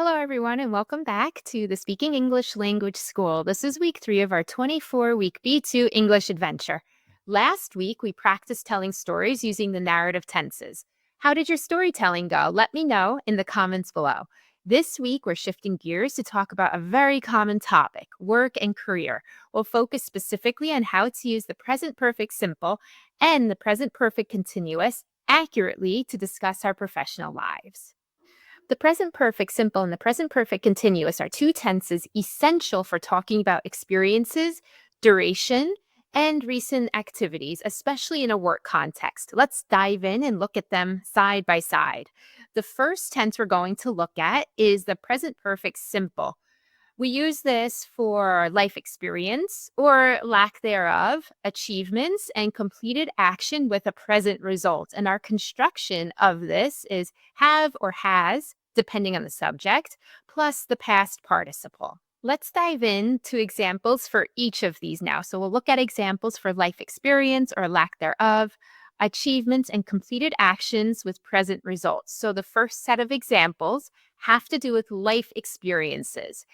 Hello, everyone, and welcome back to the Speaking English Language School. This is week 3 of our 24-week B2 English adventure. Last week, we practiced telling stories using the narrative tenses. How did your storytelling go? Let me know in the comments below. This week, we're shifting gears to talk about a very common topic, work and career. We'll focus specifically on how to use the present perfect simple and the present perfect continuous accurately to discuss our professional lives. The present perfect simple and the present perfect continuous are two tenses essential for talking about experiences, duration, and recent activities, especially in a work context. Let's dive in and look at them side by side. The first tense we're going to look at is the present perfect simple. We use this for life experience or lack thereof, achievements, and completed action with a present result. And our construction of this is have or has, depending on the subject, plus the past participle. Let's dive into examples for each of these now. So we'll look at examples for life experience or lack thereof, achievements, and completed actions with present results. So the first set of examples have to do with life experiences.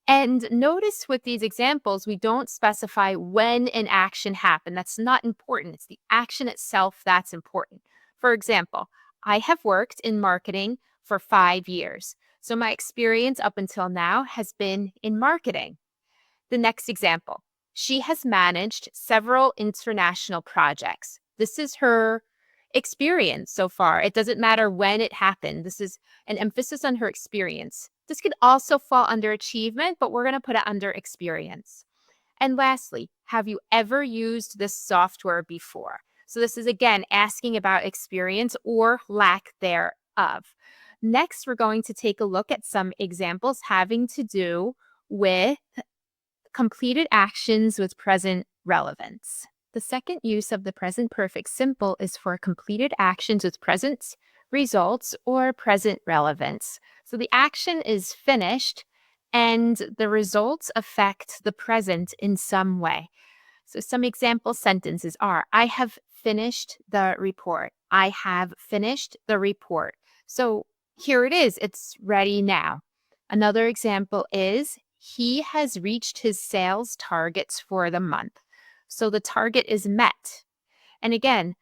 And notice with these examples, we don't specify when an action happened. That's not important. It's the action itself that's important. For example, I have worked in marketing for 5 years. So my experience up until now has been in marketing. The next example, she has managed several international projects. This is her experience so far. It doesn't matter when it happened. This is an emphasis on her experience. This could also fall under achievement, but we're going to put it under experience. And lastly, have you ever used this software before? So this is again asking about experience or lack thereof. Next, we're going to take a look at some examples having to do with completed actions with present relevance. The second use of the present perfect simple is for completed actions with present results or present relevance. So the action is finished and the results affect the present in some way. So some example sentences are, I have finished the report. I have finished the report. So here it is. It's ready now. Another example is, he has reached his sales targets for the month. So the target is met. And again,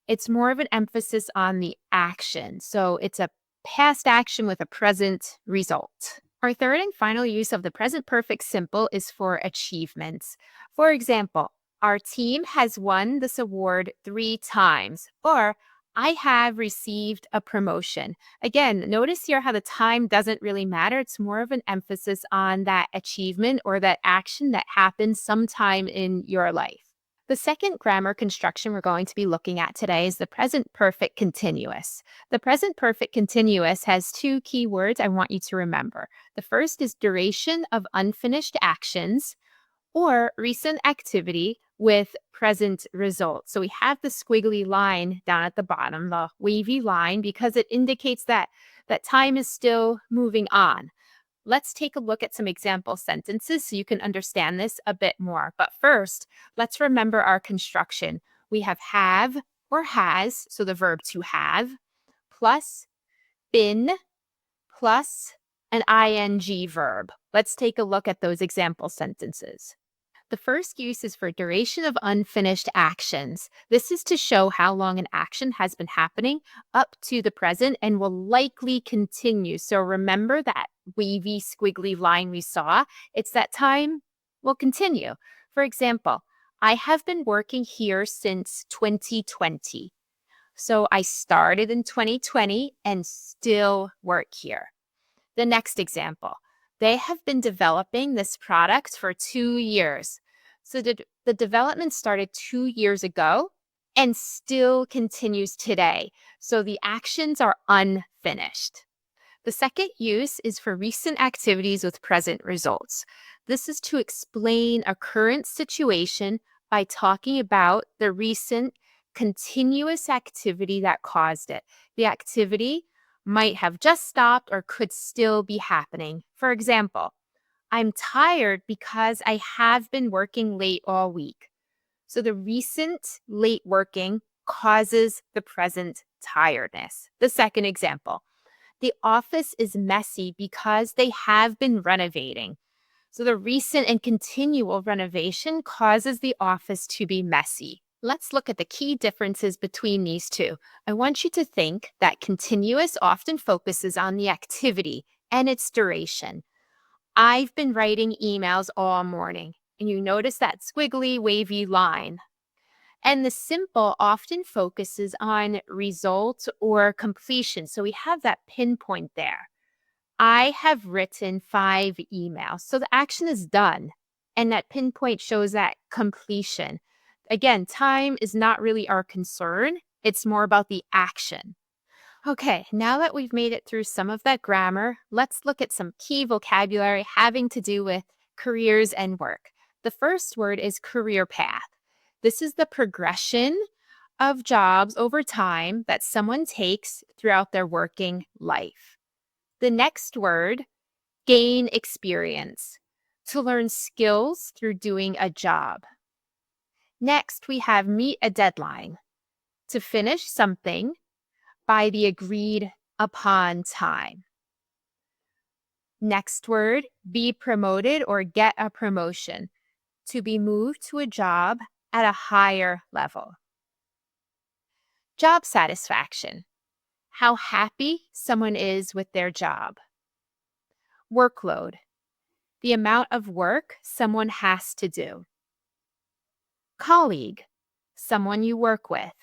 it's more of an emphasis on the action. So it's a past action with a present result. Our third and final use of the present perfect simple is for achievements. For example, our team has won this award 3 times, or I have received a promotion. Again, notice here how the time doesn't really matter. It's more of an emphasis on that achievement or that action that happened sometime in your life. The second grammar construction we're going to be looking at today is the present perfect continuous. The present perfect continuous has 2 key words I want you to remember. The first is duration of unfinished actions or recent activity with present result. So we have the squiggly line down at the bottom, the wavy line, because it indicates that time is still moving on. Let's take a look at some example sentences so you can understand this a bit more. But first, let's remember our construction. We have or has, so the verb to have, plus been, plus an ing verb. Let's take a look at those example sentences. The first use is for duration of unfinished actions. This is to show how long an action has been happening up to the present and will likely continue. So remember that wavy, squiggly line we saw. It's that time will continue. For example, I have been working here since 2020. So I started in 2020 and still work here. The next example, they have been developing this product for 2 years. So the development started 2 years ago and still continues today. So the actions are unfinished. The second use is for recent activities with present results. This is to explain a current situation by talking about the recent continuous activity that caused it. The activity might have just stopped or could still be happening. For example, I'm tired because I have been working late all week. So the recent late working causes the present tiredness. The second example, The office is messy because they have been renovating. So the recent and continual renovation causes the office to be messy. Let's look at the key differences between these two. I want you to think that continuous often focuses on the activity and its duration. I've been writing emails all morning, and you notice that squiggly, wavy line. And the simple often focuses on results or completion. So we have that pinpoint there. I have written 5 emails. So the action is done. And that pinpoint shows that completion. Again, time is not really our concern. It's more about the action. Okay, now that we've made it through some of that grammar, let's look at some key vocabulary having to do with careers and work. The first word is career path. This is the progression of jobs over time that someone takes throughout their working life. The next word, gain experience, to learn skills through doing a job. Next, we have meet a deadline, to finish something by the agreed upon time. Next word, be promoted or get a promotion, to be moved to a job at a higher level. Job satisfaction, how happy someone is with their job. Workload, the amount of work someone has to do. Colleague, someone you work with.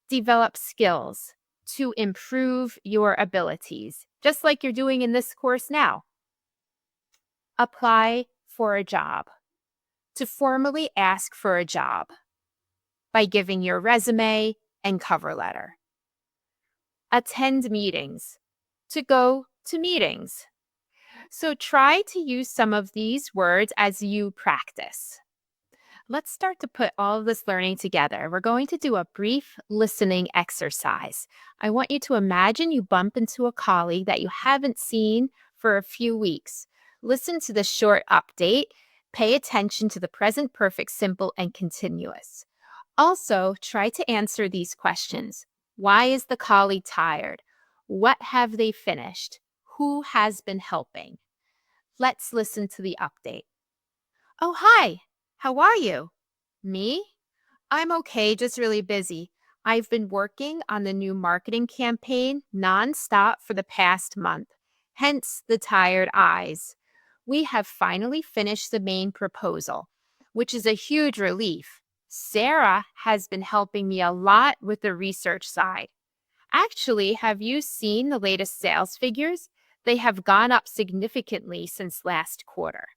Develop skills, to improve your abilities, just like you're doing in this course now. Apply for a job, to formally ask for a job by giving your resume and cover letter. Attend meetings, to go to meetings. So try to use some of these words as you practice. Let's start to put all of this learning together. We're going to do a brief listening exercise. I want you to imagine you bump into a colleague that you haven't seen for a few weeks. Listen to the short update. Pay attention to the present perfect, simple, and continuous. Also, try to answer these questions. Why is the colleague tired? What have they finished? Who has been helping? Let's listen to the update. Oh, hi. How are you? Me? I'm okay, just really busy. I've been working on the new marketing campaign nonstop for the past month, hence the tired eyes. We have finally finished the main proposal, which is a huge relief. Sarah has been helping me a lot with the research side. Actually, have you seen the latest sales figures? They have gone up significantly since last quarter.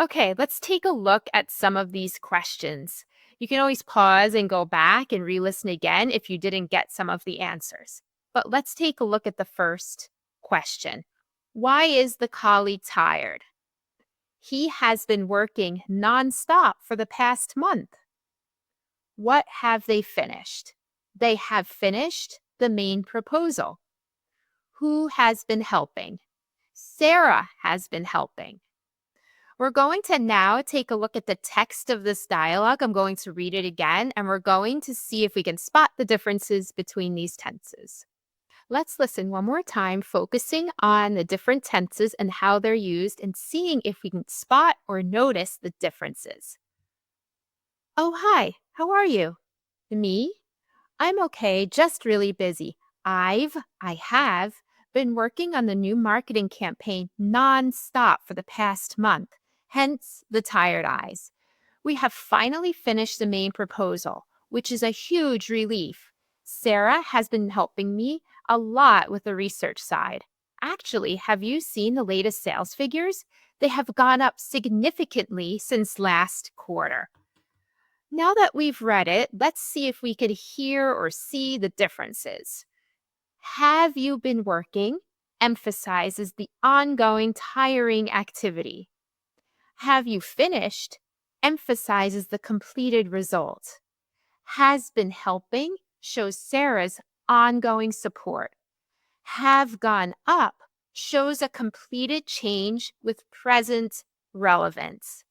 Okay, let's take a look at some of these questions. You can always pause and go back and re-listen again if you didn't get some of the answers. But let's take a look at the first question. Why is the colleague tired? He has been working nonstop for the past month. What have they finished? They have finished the main proposal. Who has been helping? Sarah has been helping. We're going to now take a look at the text of this dialogue. I'm going to read it again, and we're going to see if we can spot the differences between these tenses. Let's listen one more time, focusing on the different tenses and how they're used and seeing if we can spot or notice the differences. Oh, hi. How are you? Me? I'm okay, just really busy. I have been working on the new marketing campaign nonstop for the past month, hence the tired eyes. We have finally finished the main proposal, which is a huge relief. Sarah has been helping me a lot with the research side. Actually, have you seen the latest sales figures? They have gone up significantly since last quarter. Now that we've read it, let's see if we could hear or see the differences. Have you been working emphasizes the ongoing tiring activity. Have you finished emphasizes the completed result. Has been helping shows Sarah's ongoing support. Have gone up shows a completed change with present relevance.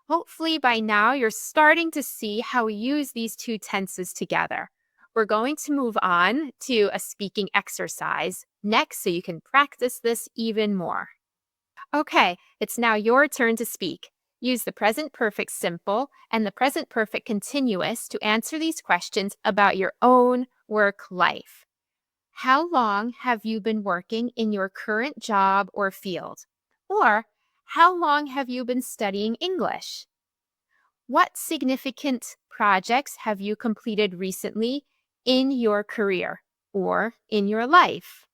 Hopefully by now you're starting to see how we use these two tenses together. We're going to move on to a speaking exercise next so you can practice this even more. Okay, it's now your turn to speak. Use the present perfect simple and the present perfect continuous to answer these questions about your own work life. How long have you been working in your current job or field? Or how long have you been studying English? What significant projects have you completed recently in your career or in your life?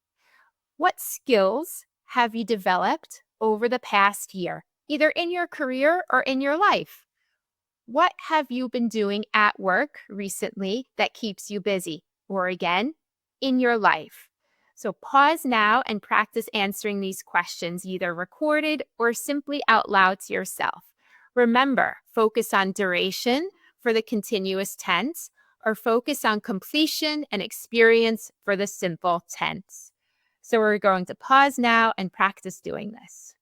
What skills have you developed over the past year, either in your career or in your life? What have you been doing at work recently that keeps you busy, or again, in your life? So pause now and practice answering these questions, either recorded or simply out loud to yourself. Remember, focus on duration for the continuous tense, or focus on completion and experience for the simple tense. So we're going to pause now and practice doing this.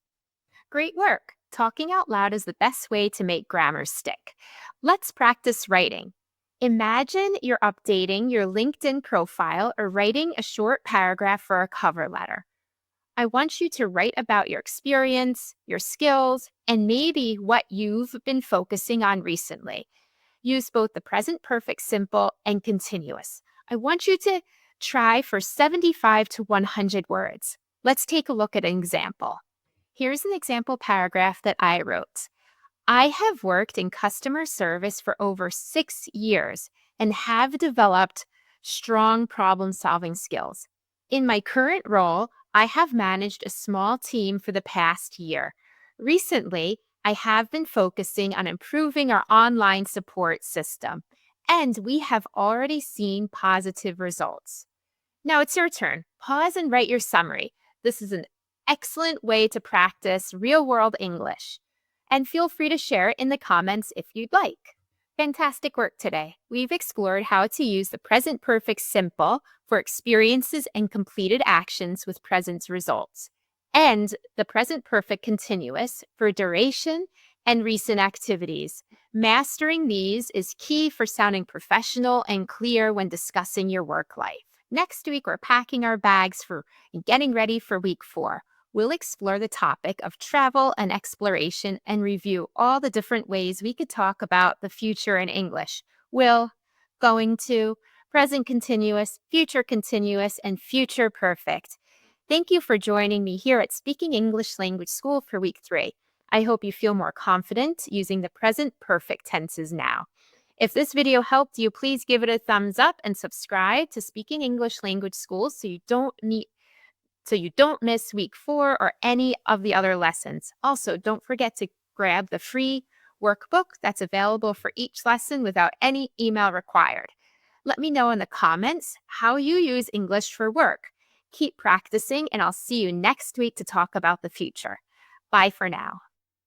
Great work! Talking out loud is the best way to make grammar stick. Let's practice writing. Imagine you're updating your LinkedIn profile or writing a short paragraph for a cover letter. I want you to write about your experience, your skills, and maybe what you've been focusing on recently. Use both the present perfect simple and continuous. I want you to try for 75 to 100 words. Let's take a look at an example. Here's an example paragraph that I wrote. I have worked in customer service for over 6 years and have developed strong problem-solving skills. In my current role, I have managed a small team for the past year. Recently, I have been focusing on improving our online support system, and we have already seen positive results. Now it's your turn. Pause and write your summary. This is an excellent way to practice real-world English. And feel free to share it in the comments if you'd like. Fantastic work today. We've explored how to use the present perfect simple for experiences and completed actions with present results, and the present perfect continuous for duration and recent activities. Mastering these is key for sounding professional and clear when discussing your work life. Next week, we're packing our bags and getting ready for week 4. We'll explore the topic of travel and exploration and review all the different ways we could talk about the future in English. Will, going to, present continuous, and future perfect. Thank you for joining me here at Speaking English Language School for week 3. I hope you feel more confident using the present perfect tenses now. If this video helped you, please give it a thumbs up and subscribe to Speaking English Language School so you don't miss week 4 or any of the other lessons. Also, don't forget to grab the free workbook that's available for each lesson without any email required. Let me know in the comments how you use English for work. Keep practicing, and I'll see you next week to talk about the future. Bye for now.